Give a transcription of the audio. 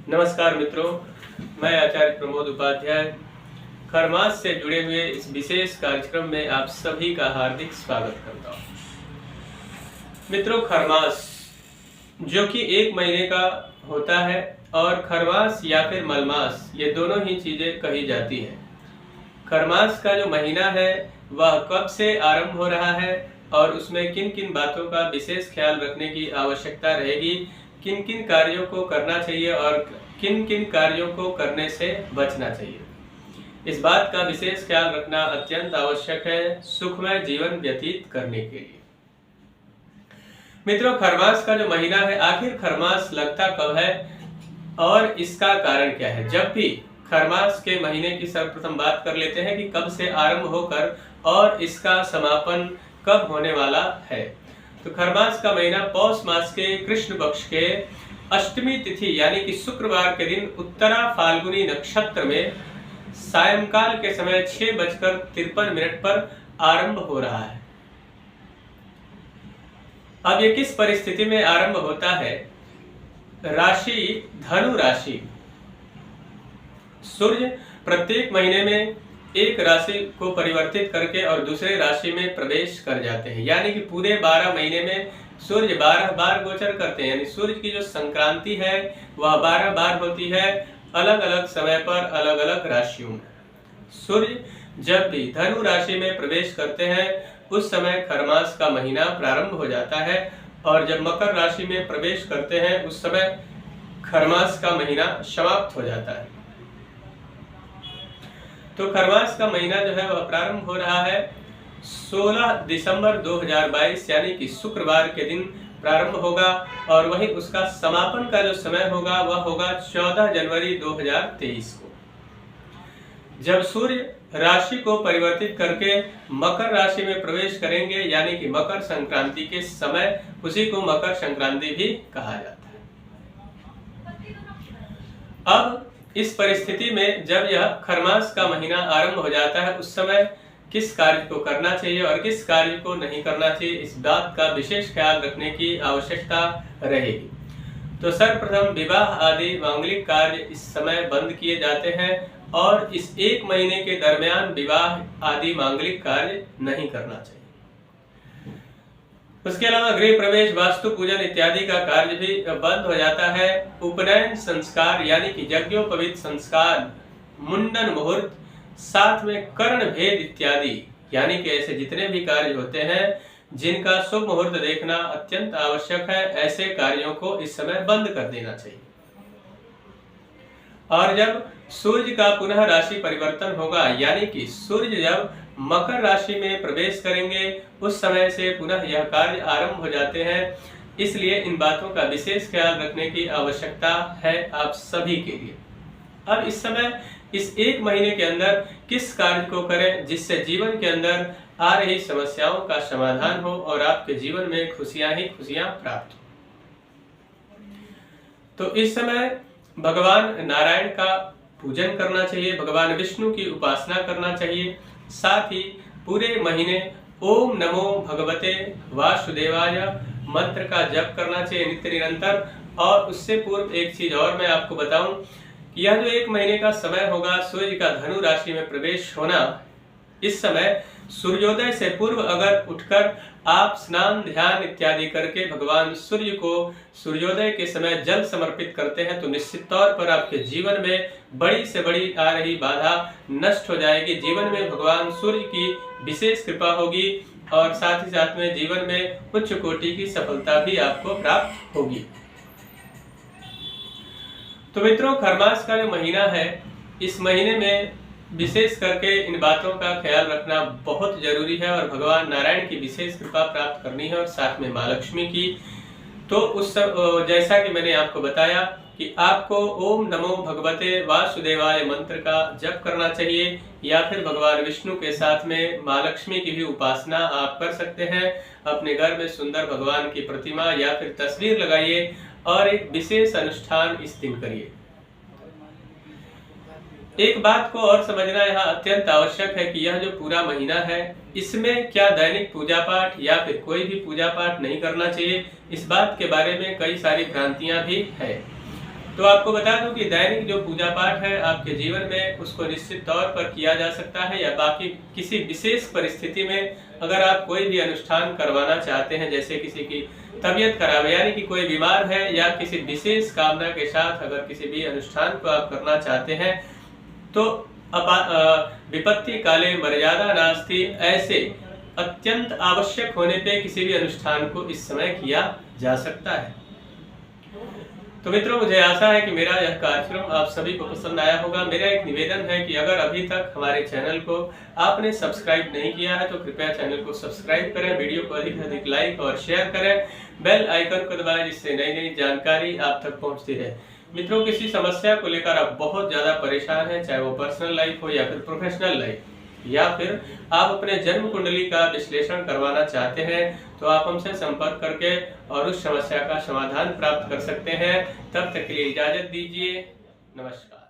नमस्कार मित्रों, मैं आचार्य प्रमोद उपाध्याय खरमास से जुड़े हुए इस विशेष कार्यक्रम में आप सभी का हार्दिक स्वागत करता हूँ। मित्रों, खरमास जो कि 1 महीने का होता है और खरमास या फिर मलमास ये दोनों ही चीजें कही जाती हैं। खरमास का जो महीना है वह कब से आरंभ हो रहा है और उसमें किन किन बातों का विशेष ख्याल रखने की आवश्यकता रहेगी, किन किन कार्यों को करना चाहिए और किन किन कार्यों को करने से बचना चाहिए, इस बात का विशेष ख्याल रखना अत्यंत आवश्यक है सुखमय जीवन व्यतीत करने के लिए। मित्रों, खरमास का जो महीना है, आखिर खरमास लगता कब है और इसका कारण क्या है। जब भी खरमास के महीने की सर्वप्रथम बात कर लेते हैं कि कब से आरंभ होकर और इसका समापन कब होने वाला है। तो खरमास का महीना पौष मास के कृष्ण पक्ष के अष्टमी तिथि यानी कि शुक्रवार के दिन उत्तरा फाल्गुनी नक्षत्र में सायंकाल के समय 6:53 पर आरंभ हो रहा है। अब ये किस परिस्थिति में आरंभ होता है। राशि धनु राशि। सूर्य प्रत्येक महीने में एक राशि को परिवर्तित करके और दूसरे राशि में प्रवेश कर जाते हैं, यानी कि पूरे 12 महीने में सूर्य 12 बार गोचर करते हैं। यानी सूर्य की जो संक्रांति है वह 12 बार होती है, अलग अलग समय पर अलग अलग राशियों में। सूर्य जब भी धनु राशि में प्रवेश करते हैं उस समय खरमास का महीना प्रारंभ हो जाता है और जब मकर राशि में प्रवेश करते हैं उस समय खरमास का महीना समाप्त हो जाता है। तो खरमास का महीना जो है वह प्रारंभ हो रहा है 16 दिसंबर 2022 यानी कि शुक्रवार के दिन प्रारंभ होगा और वहीं उसका समापन का जो समय होगा वह होगा 14 जनवरी 2023 को, जब सूर्य राशि को परिवर्तित करके मकर राशि में प्रवेश करेंगे, यानी कि मकर संक्रांति के समय। उसी को मकर संक्रांति भी कहा जाता है। अब इस परिस्थिति में जब यह खरमास का महीना आरंभ हो जाता है उस समय किस कार्य को करना चाहिए और किस कार्य को नहीं करना चाहिए, इस बात का विशेष ख्याल रखने की आवश्यकता रहेगी। तो सर्वप्रथम विवाह आदि मांगलिक कार्य इस समय बंद किए जाते हैं और इस 1 महीने के दरमियान विवाह आदि मांगलिक कार्य नहीं करना चाहिए। उसके अलावा गृह प्रवेश, वास्तु पूजन इत्यादि का कार्य भी बंद हो जाता है। उपनयन संस्कार यानी कि यज्ञोपवीत संस्कार, मुंडन मुहूर्त, साथ में कर्ण भेद इत्यादि यानी कि ऐसे जितने भी कार्य होते हैं जिनका शुभ मुहूर्त देखना अत्यंत आवश्यक है, ऐसे कार्यों को इस समय बंद कर देना चाहिए। और जब सूर्य का पुनः राशि परिवर्तन होगा, यानी कि सूर्य जब मकर राशि में प्रवेश करेंगे उस समय से पुनः यह कार्य आरंभ हो जाते हैं। इसलिए इन बातों का विशेष ख्याल रखने की आवश्यकता है आप सभी के लिए। अब इस समय इस 1 महीने के अंदर किस कार्य को करें जिससे जीवन के अंदर आ रही समस्याओं का समाधान हो और आपके जीवन में खुशियां ही खुशियां प्राप्त हो। तो इस समय भगवान नारायण का पूजन करना चाहिए, भगवान विष्णु की उपासना करना चाहिए। साथ ही पूरे महीने ओम नमो भगवते वासुदेवाय मंत्र का जप करना चाहिए नित्य निरंतर। और उससे पूर्व एक चीज और मैं आपको बताऊं कि यह जो 1 महीने का समय होगा सूर्य का धनु राशि में प्रवेश होना, इस समय सूर्योदय से पूर्व अगर उठकर आप स्नान ध्यान इत्यादि करके भगवान सूर्य को सूर्योदय के समय जल समर्पित करते हैं तो निश्चित तौर पर आपके जीवन में बड़ी से बड़ी आ रही बाधा नष्ट हो जाएगी। जीवन में भगवान सूर्य की विशेष कृपा होगी और साथ ही साथ में जीवन में उच्च कोटि की सफलता भी आपको प्राप्त होगी। तो मित्रों, खरमास का जो महीना है इस महीने में विशेष करके इन बातों का ख्याल रखना बहुत जरूरी है और भगवान नारायण की विशेष कृपा प्राप्त करनी है और साथ में माँ लक्ष्मी की। तो उस जैसा कि मैंने आपको बताया कि आपको ओम नमो भगवते वासुदेवाय मंत्र का जप करना चाहिए या फिर भगवान विष्णु के साथ में माँ लक्ष्मी की भी उपासना आप कर सकते हैं। अपने घर में सुंदर भगवान की प्रतिमा या फिर तस्वीर लगाइए और एक विशेष अनुष्ठान इस दिन करिए। एक बात को और समझना यहाँ अत्यंत आवश्यक है कि यह जो पूरा महीना है इसमें क्या दैनिक पूजा पाठ या फिर कोई भी पूजा पाठ नहीं करना चाहिए, इस बात के बारे में कई सारी भ्रांतियां भी है। तो आपको बता दूं कि दैनिक जो पूजा पाठ है आपके जीवन में उसको निश्चित तौर पर किया जा सकता है, या बाकी किसी विशेष परिस्थिति में अगर आप कोई भी अनुष्ठान करवाना चाहते हैं, जैसे किसी की तबीयत खराब है यानी कि कोई बीमार है, या किसी विशेष कामना के साथ अगर किसी भी अनुष्ठान को आप करना चाहते हैं, तो विपत्ति काले मर्यादा नास्ति, ऐसे अत्यंत आवश्यक होने पे किसी भी अनुष्ठान को इस समय किया जा सकता है। तो मित्रों, मुझे आशा है कि मेरा यह कार्यक्रम आप सभी को पसंद आया होगा। मेरा एक निवेदन है कि अगर अभी तक हमारे चैनल को आपने सब्सक्राइब नहीं किया है तो कृपया चैनल को सब्सक्राइब करें, वीडियो को अधिक से अधिक लाइक और शेयर करें, बेल आइकन को दबाएं जिससे नई नई जानकारी आप तक पहुंचती रहे। मित्रों, किसी समस्या को लेकर आप बहुत ज्यादा परेशान हैं, चाहे वो पर्सनल लाइफ हो या फिर प्रोफेशनल लाइफ, या फिर आप अपने जन्म कुंडली का विश्लेषण करवाना चाहते हैं, तो आप हमसे संपर्क करके और उस समस्या का समाधान प्राप्त कर सकते हैं। तब तक के लिए इजाजत दीजिए। नमस्कार।